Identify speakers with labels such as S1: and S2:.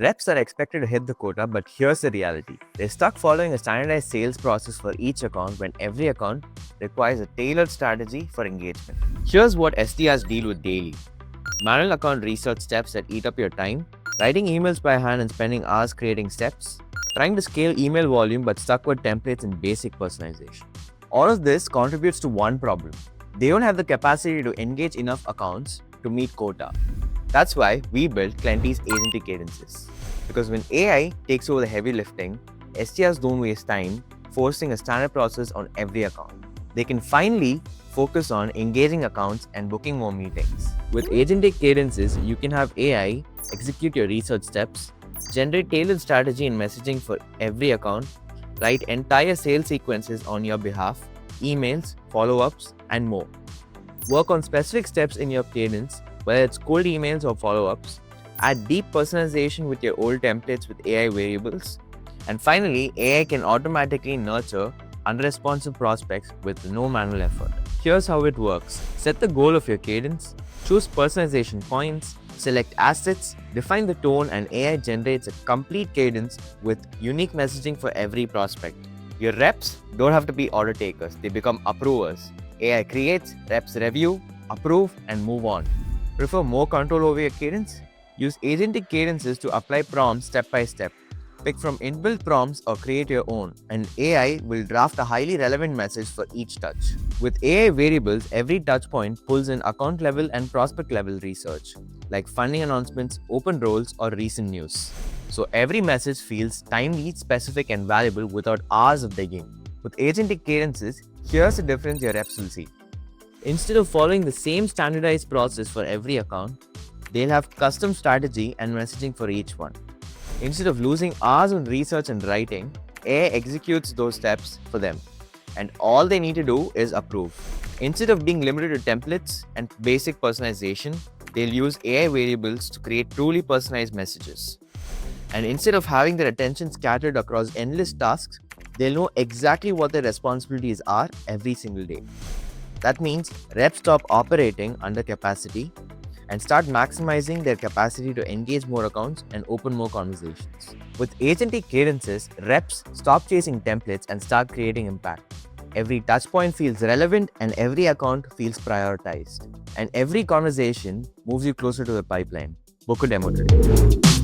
S1: Reps are expected to hit the quota, but here's the reality. They're stuck following a standardized sales process for each account when every account requires a tailored strategy for engagement. Here's what SDRs deal with daily. Manual account research steps that eat up your time, writing emails by hand and spending hours creating steps, trying to scale email volume but stuck with templates and basic personalization. All of this contributes to one problem. They don't have the capacity to engage enough accounts to meet quota. That's why we built Klenty's Agentic Cadences. Because when AI takes over the heavy lifting, SDRs don't waste time forcing a standard process on every account. They can finally focus on engaging accounts and booking more meetings. With Agentic Cadences, you can have AI execute your research steps, generate tailored strategy and messaging for every account, write entire sales sequences on your behalf, emails, follow-ups, and more. Work on specific steps in your cadence, whether it's cold emails or follow-ups, add deep personalization with your old templates with AI variables, and finally, AI can automatically nurture unresponsive prospects with no manual effort. Here's how it works. Set the goal of your cadence, choose personalization points, select assets, define the tone, and AI generates a complete cadence with unique messaging for every prospect. Your reps don't have to be order takers, they become approvers. AI creates, reps review, approve, and move on. Prefer more control over your cadence? Use Agentic Cadences to apply prompts step by step. Pick from inbuilt prompts or create your own, and AI will draft a highly relevant message for each touch. With AI variables, every touchpoint pulls in account level and prospect level research, like funding announcements, open roles, or recent news. So every message feels timely, specific, and valuable without hours of digging. With Agentic Cadences, here's the difference your reps will see. Instead of following the same standardized process for every account, they'll have custom strategy and messaging for each one. Instead of losing hours on research and writing, AI executes those steps for them. And all they need to do is approve. Instead of being limited to templates and basic personalization, they'll use AI variables to create truly personalized messages. And instead of having their attention scattered across endless tasks, they'll know exactly what their responsibilities are every single day. That means reps stop operating under capacity and start maximizing their capacity to engage more accounts and open more conversations. With Agentic Cadences, reps stop chasing templates and start creating impact. Every touchpoint feels relevant and every account feels prioritized. And every conversation moves you closer to the pipeline. Book a demo today.